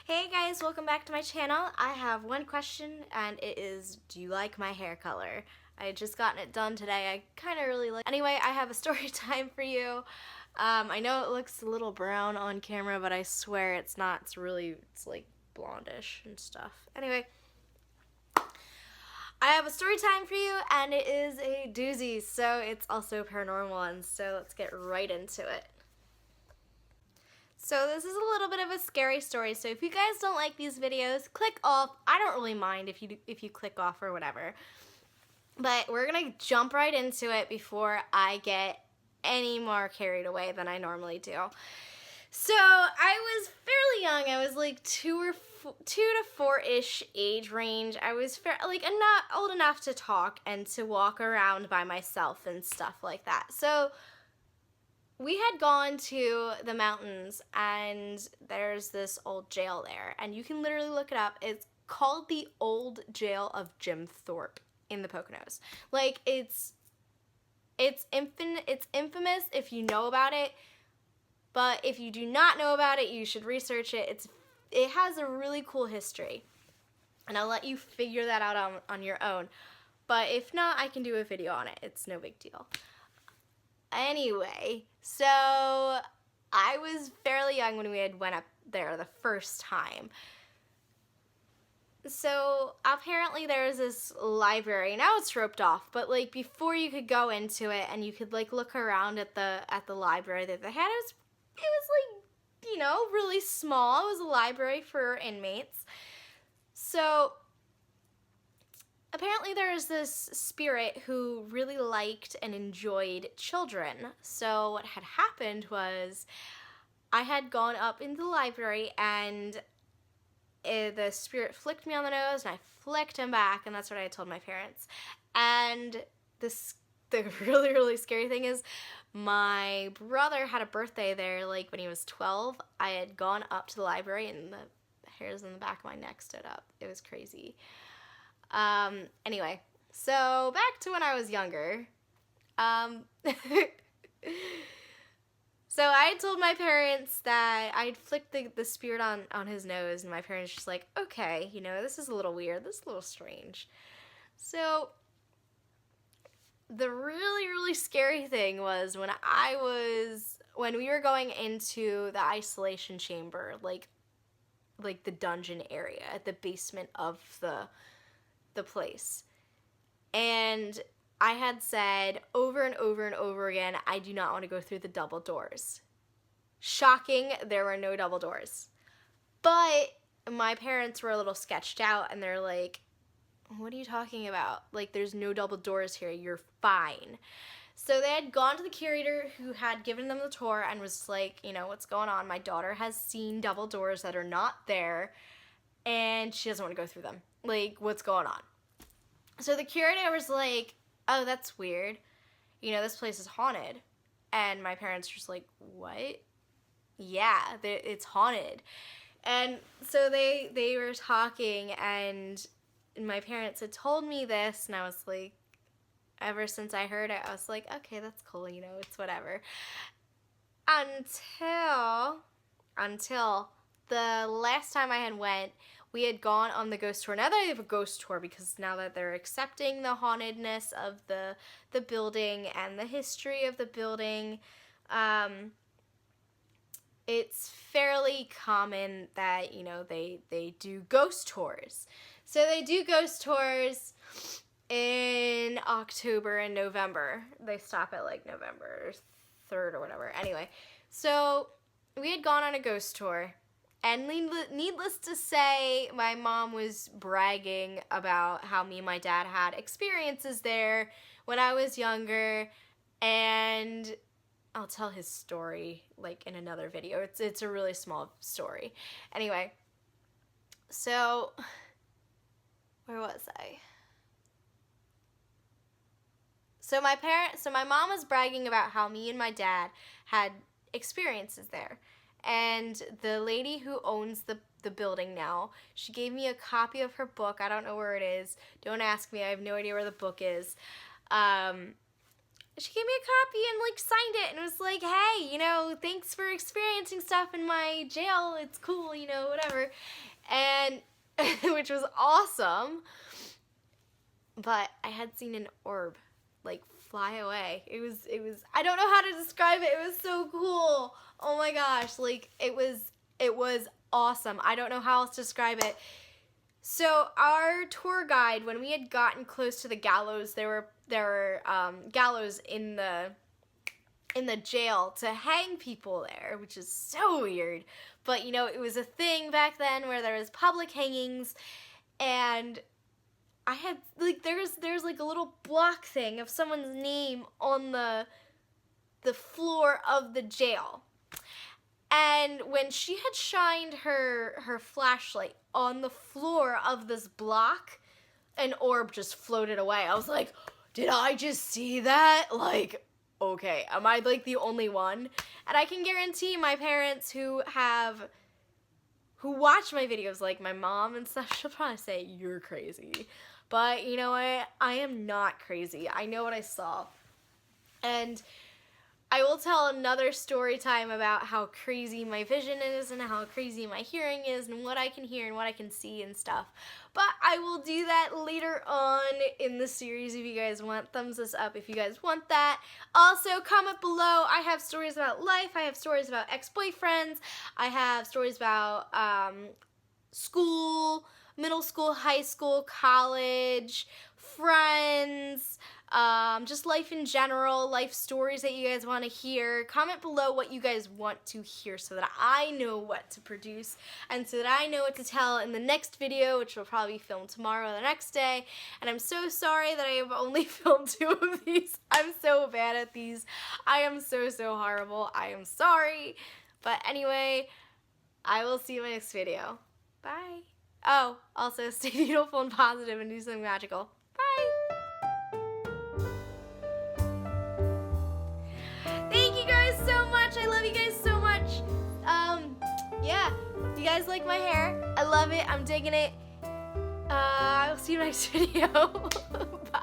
Hey guys, welcome back to my channel. I have one question and it is, do you like my hair color? I had just gotten it done today. I kind of really like. Anyway, I have a story time for you. I know it looks a little brown on camera, but I swear it's not. It's like blondish and stuff. Anyway, I have a story time for you and it is a doozy, so it's also a paranormal one. So let's get right into it. So this is a little bit of a scary story, so if you guys don't like these videos, click off. I don't really mind if you click off or whatever. But we're going to jump right into it before I get any more carried away than I normally do. So I was fairly young. I was like 2 to 4-ish age range. I was not old enough to talk and to walk around by myself and stuff like that. So we had gone to the mountains and there's this old jail there, and you can literally look it up. It's called the Old Jail of Jim Thorpe in the Poconos. Like it's infamous if you know about it, but if you do not know about it, you should research it. It has a really cool history, and I'll let you figure that out on your own. But if not, I can do a video on it. It's no big deal. Anyway, so I was fairly young when we had went up there the first time. So apparently there's this library. Now it's roped off, but like before you could go into it and you could like look around at the library that they had. It was like, really small. It was a library for inmates. So apparently there was this spirit who really liked and enjoyed children. So what had happened was I had gone up into the library and the spirit flicked me on the nose and I flicked him back, and that's what I told my parents. And the really, really scary thing is my brother had a birthday there like when he was 12. I had gone up to the library and the hairs on the back of my neck stood up. It was crazy. Anyway, so back to when I was younger. So I told my parents that I'd flicked the spirit on his nose, and my parents just like, okay, this is a little weird, this is a little strange. So the really, really scary thing was when we were going into the isolation chamber, like the dungeon area at the basement of the place. And I had said over and over and over again, I do not want to go through the double doors. Shocking, there were no double doors. But my parents were a little sketched out, and they're like, what are you talking about? Like, there's no double doors here. You're fine. So they had gone to the curator who had given them the tour and was like, what's going on? My daughter has seen double doors that are not there, and she doesn't want to go through them. Like, what's going on? So the curator was like, oh, that's weird. This place is haunted. And my parents were just like, what? Yeah, it's haunted. And so they were talking, and my parents had told me this, and I was like, ever since I heard it, I was like, okay, that's cool, it's whatever. Until the last time I had went, we had gone on the ghost tour. Now that I have a ghost tour, because now that they're accepting the hauntedness of the building and the history of the building, it's fairly common that, they do ghost tours. So they do ghost tours in October and November. They stop at like November 3rd or whatever. Anyway, so we had gone on a ghost tour. And needless to say, my mom was bragging about how me and my dad had experiences there when I was younger, and I'll tell his story like in another video. It's a really small story. Anyway, so where was I? So my mom was bragging about how me and my dad had experiences there. And the lady who owns the building now, she gave me a copy of her book. I don't know where it is. Don't ask me. I have no idea where the book is. She gave me a copy and like signed it, and it was like, hey, you know, thanks for experiencing stuff in my jail. It's cool, you know, whatever. And which was awesome. But I had seen an orb like fly away. It was I don't know how to describe it. It was so cool. Oh my gosh, like it was awesome. I don't know how else to describe it. So our tour guide, when we had gotten close to the gallows, there were gallows in the jail to hang people there, which is so weird. But you know, it was a thing back then where there was public hangings, and I had like there's like a little block thing of someone's name on the floor of the jail. And when she had shined her flashlight on the floor of this block, an orb just floated away. I was like, did I just see that? Like, okay, am I like the only one? And I can guarantee my parents who watch my videos, like my mom and stuff, she'll probably say, you're crazy. But you know what? I am not crazy. I know what I saw. And I will tell another story time about how crazy my vision is and how crazy my hearing is and what I can hear and what I can see and stuff. But I will do that later on in the series if you guys want. Thumbs us up if you guys want that. Also, comment below. I have stories about life. I have stories about ex-boyfriends. I have stories about school, middle school, high school, college, friends, just life in general, life stories that you guys want to hear. Comment below what you guys want to hear so that I know what to produce and so that I know what to tell in the next video, which will probably be filmed tomorrow or the next day. And I'm so sorry that I have only filmed 2 of these. I'm so bad at these. I am so horrible. I am sorry. But anyway, I will see you in my next video. Bye. Oh, also stay beautiful and positive and do something magical. Bye. Thank you guys so much. I love you guys so much. Yeah, you guys like my hair? I love it. I'm digging it. I will see you next video. Bye.